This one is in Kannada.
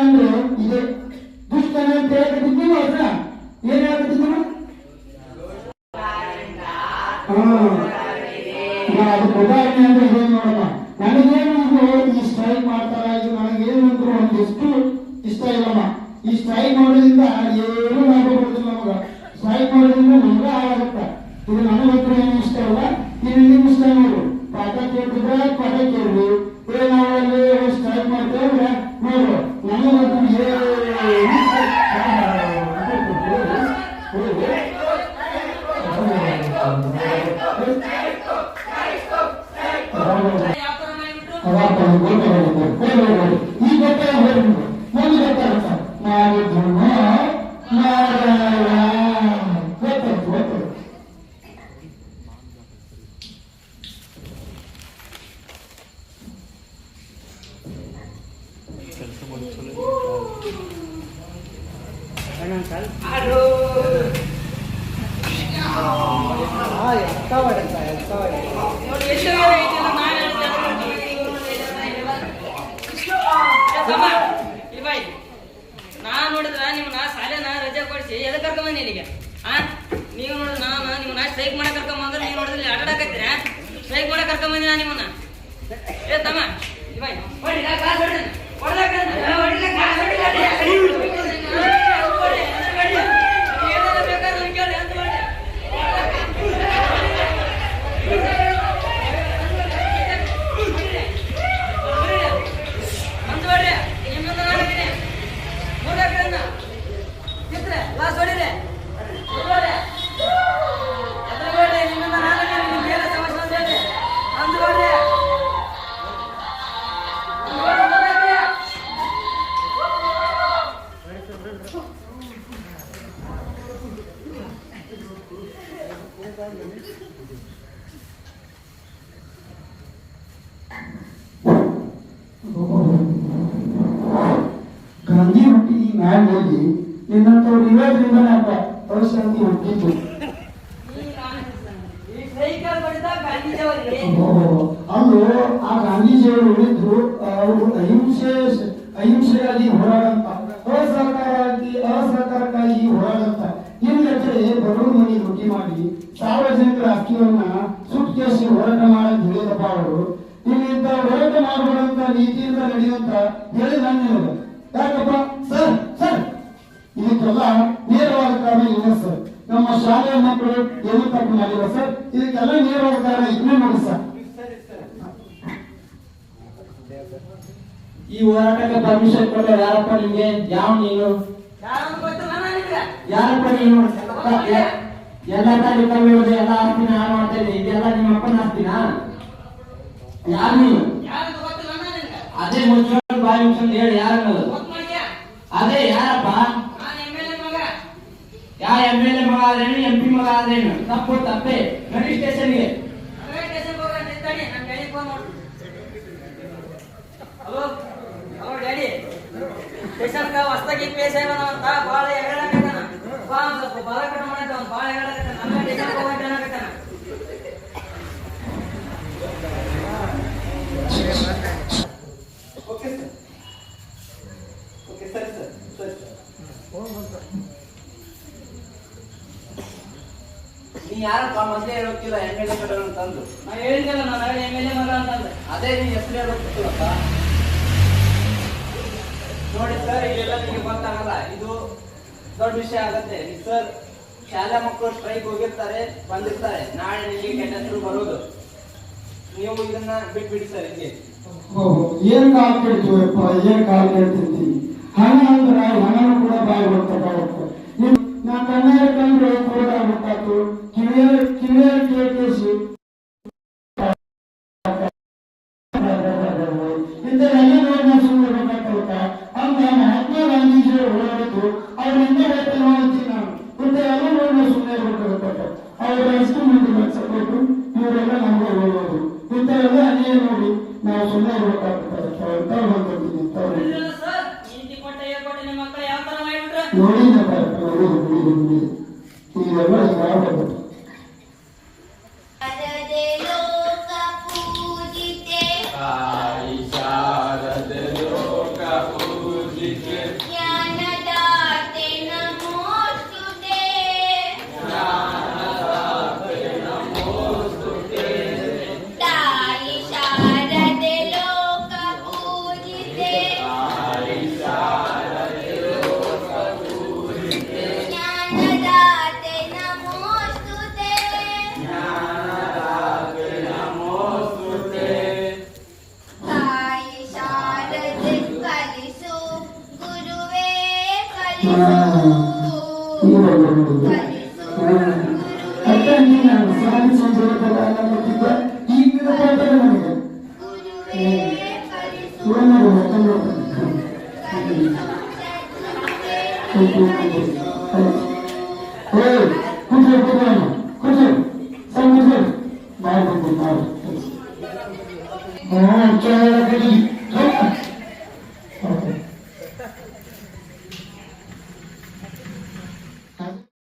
ಅಂದ್ರೆ ಇದೆ. ದುಷ್ಟನ ಅಂತ ಹೇಳಕತ್ತಿದ್ದೀವಿ ಅದ್ರ ಏನ್ ಹೇಳಕತ್ತಿದ್ದೀವಿ? ಅದಕ್ಕೆ ಉದಾಹರಣೆ ಅಂದ್ರೆ ಏನ್ ನೋಡಮ್ಮ, ನನಗೇನು ಈ ಸ್ಟ್ರೈಕ್ ಮಾಡ್ತಾರ, ಇದು ನನಗೇನಂದ್ರು ಒಂದಿಷ್ಟು ಇಷ್ಟ ಇಲ್ಲಮ್ಮ. ಈ ಸ್ಟ್ರೈಕ್ ಮಾಡೋದ್ರಿಂದ ಏನು ಲಾಭ ಬರುದಿಲ್ಲ ನಮಗ. ಸ್ಟ್ರೈಕ್ ಮಾಡೋದ್ರಿಂದ ನಮಗ ಹಾಳಾಗುತ್ತ. ಇದು ನನಗಂತೂ ಏನು ಇಷ್ಟ ಇಲ್ಲ, ಇದು ನಿಮ್ ಇಷ್ಟ ನೋಡು. ಪಾಠ ಕೇಳ್ತಿದ್ರೆ ಪಾಠ ಕೇಳ್ರಿ, ನಾವಲ್ಲಿ ಸ್ಟ್ರೈಕ್ ಮಾಡ್ತೇವೆ ನೋಡು. ನನಗಂತೂ ಈ ಗೊತ್ತಾಗ ಮುಂದೆ ಗೊತ್ತಾಗುತ್ತ ಮಾಡಿದ್ರು ಗೊತ್ತಾಯ್ತು. ನಾ ನೋಡಿದ್ರ ನಿಮ್ನ ಶಾಲೆನ ರಜೆ ಕೊಡಿಸಿ ಎದಕ್ಕೆ ಕರ್ಕೊಂಬಂದಿ ಇಲ್ಲಿಗೆ? ನೀವು ನೋಡಿದ್ರ ನಾನು ನಿಮ್ಮನ್ನ ಸ್ಟ್ರೈಕ್ ಮಾಡಕ್ ಕರ್ಕೊಂಬಂದ್ರೆ ನೀವು ನೋಡಿದ್ರೆ ಆಟಾಡಕತ್ತೀರ. ಸ್ಟ್ರೈಕ್ ಮಾಡಕ್ ಕರ್ಕೊಂಬಂದಿ ನಾ ನಿಮ್ಮನ್ನ. ಏ ತಮ್ಮ ಗಾಂಧಿ ಹುಟ್ಟಿ ಮ್ಯಾಲ ಹೋಗಿ ನಿನ್ನಂತವ್ರು ಇರೋದ್ರಿಂದನೇ ಅಂತ ಪರಿಸ್ಥಿತಿ ಹುಟ್ಟಿದ್ದು. ಅಲ್ಲೂ ಆ ಗಾಂಧೀಜಿಯವರು ಹೇಳಿದ್ರು, ಅವರು ಅಹಿಂಸೆಯಾಗಿ ಹೋರಾಡಂತ, ಅಸಹಕಾರಕ್ಕಾಗಿ ಹೋರಾಡಂತ. ಇಲ್ಲದ್ರೆ ಬಡವರ ಮನೆ ಲೂಟಿ ಮಾಡಿ ಸಾರ್ವಜನಿಕರ ಅಕ್ಕಿಯನ್ನ ಸುಟ್ಕೇಸಿ ಹೋರಾಟ ಮಾಡಕ್ ಹೇಳಿದಪ್ಪ ಅವರು. ಇಂಥ ಹೋರಾಟ ಮಾಡಬೇಡಂತ ನೀತಿಯಿಂದ ನಡೆಯುವಂತ ಹೇಳಿದ ನಿಮಗೆ ಯಾಕಪ್ಪ ಸರ್? ಇದಕ್ಕೆಲ್ಲ ನೇರವಾದ ಕಾರಣ ಇಲ್ಲ ಸರ್. ನಮ್ಮ ಶಾಲೆಯ ಮಕ್ಕಳು ಏನು ತಪ್ಪು ಮಾಡಿಲ್ಲ ಸರ್. ಇದಕ್ಕೆಲ್ಲ ನೇರವಾದ ಕಾರಣ ಇದನ್ನೇ ನೋಡಿ ಸರ್. ಈ ಹೋರಾಟಕ್ಕೆ ಪರ್ಮಿಷನ್ ಕೊಡೋ ಯಾರಪ್ಪ ನಿಮ್ಗೆ? ಯಾವ ನೀನು? ಯಾರಪ್ಪ ನೀನು? ಎಲ್ಲ ತಾಲೂಕಲ್ಲಿ ಎಲ್ಲ ಆಸ್ತಿನ ಹಾಳು ಮಾಡ್ತಾ ಇದ್ದೆ. ಇದೆಲ್ಲ ನಿಮ್ಮ ಅಪ್ಪನ ಆಸ್ತಿನ? ಯಾರು ನೀನು? ಅದೇ ಮುಚ್ಚ ಬಾಯಿ ಮುಚ್ಚಂದು ಹೇಳಿ ಯಾರು? ಅದೇ ಯಾರಪ್ಪ? ಯಾವ MLA ಮಗ ಆದ್ರೇನು MP ಮಗ ಆದ್ರೇನು? ತಪ್ಪೇ. ನಡಿ ಸ್ಟೇಷನ್ಗೆ. ಹಲೋ ಡ್ಯಾಡಿ, ಸ್ಟೇಷನ್ಗ ಹೊಸದಾಗಿ ಕೇಸ್ ಅಂತ ಭಾಳ ಎಗಡಾಕತ್ತಾನ. ಸ್ವಲ್ಪ ಬಾಲ ಕಟ್ ಮಾಡಿದ್ದ ಅವ್ನು ಭಾಳ ಎಗಡಾಕತ್ತಾನ. ನನ್ನ ಸ್ಟೇಷನ್ಗೆ ಹೋಗಂತ ಏನಾಗತ್ತಾನ? ನೀ ಯಾರಪ್ಪ? ಮೊದಲೇ ಹೇಳೋಕ್ಕಿಲ್ಲ MLA ಕಡೆಯವರು ಅಂತಂದು. ನಾ ಹೇಳಿದ್ದಲ್ಲ, ನಾನು MLA ಮಗ ಅಂತಂದ್ರೆ. ಅದೇ ನೀ ಹೆಸರು ಹೇಳೋಕ್ಕಿಲ್ಲಪ್ಪ. ನೋಡಿ ಸರ್, ಇದೆಲ್ಲ ನಿಮಗೆ ಗೊತ್ತಾಗಲ್ಲ. ಇದು ದೊಡ್ಡ ವಿಷಯ ಆಗತ್ತೆ. ಸರ್, ಶಾಲಾ ಮಕ್ಕಳು ಸ್ಟ್ರೈಕ್ ಹೋಗಿರ್ತಾರೆ, ಬಂದಿರ್ತಾರೆ. ನಾಳೆ ನಿಮಗೆ ಕೆಟ್ಟ ಹೆಸರು ಬರೋದು. ನೀವು ಇದನ್ನ ಬಿಟ್ಬಿಡಿ ಸರ್. ಇಲ್ಲಿ ಏನ್ ಕಾಲ್ ಕೇಳ್ತೀವಪ್ಪ, ಏನ್ ಕಾಲ್ ಕೇಳ್ತಿರ್ತೀವಿ. ಹಣ ಅಂದ್ರೆ ಹಣನು ಕೂಡ ಬಾಯಿ ಗೊತ್ತಾಗುತ್ತೆ. ನಾ ಕಣ್ಣಾರೆ ಕಂಡ್ರೆ ಕೂಡ ಗೊತ್ತಾಯ್ತು, ಕಿವಿಯ ಕೇಳಿಸಿ ಇಂಥವೆಲ್ಲ ನೋಡಿ ನಾವು ಸುಮ್ಮನೆ ಗೊತ್ತಾಗ್ತಾ ಅಂತ ಮಹಾತ್ಮ ಗಾಂಧೀಜಿಯವರು ಹೋರಾಡಿದ್ದು ಅವರಿಂದ ಹೇಳ್ತೀನಿ ನಾನು. ಇಂಥವೆಲ್ಲ ನೋಡಿ ನಾವು ಸುಮ್ಮನೆ ಗೊತ್ತಾಗುತ್ತೆ. ಅವ್ರ ಎಷ್ಟು ಮಂದಿ ಸಪೋರ್ಟು ಇವರೆಲ್ಲ ನಮಗೆ ಹೋಗೋದು. ಇಂಥವೆಲ್ಲ ಅದೇ ನೋಡಿ ನಾವು ಸುಮ್ಮನೆ ಗೊತ್ತಾಗ್ತಾರೆ. ನೋಡಿದ್ದಪ್ಪ ಇದೆಲ್ಲ ಹಿಂಗಾಗ್ಬೇಕು. ಶಾರದೆ ಲೋಕ ಪೂಜಿತೆ ಜ್ಞಾನದಾತೆ ನಮೋಸ್ತುತೆ ತಾಯಿ ಶಾರದೆ ಲೋಕ ಪೂಜಿತೆ ಜ್ಞಾನದಾತೆ ನಮೋಸ್ತುತೆ ತಾಯಿ ಶಾರದೆ ಕಲಿಸು ಗುರುವೇ ಕಲಿಸು ಕಲಿಸು ಅಕ್ಕ ನೀನು ಸ್ವಾಮಿ ಸಂಜೋಗ ಗೊತ್ತಿದ್ದೆ ಈಗ ನನಗೆ ಗುರುವೇ ಕಲಿಸು ಸುವರ್ಣ ಮತ್ತೊಂದು ಕೂತು ಸಂಗೀತ ಮಾಡ್ಬೇಕು ಮಾಡಿ ಕೇಳ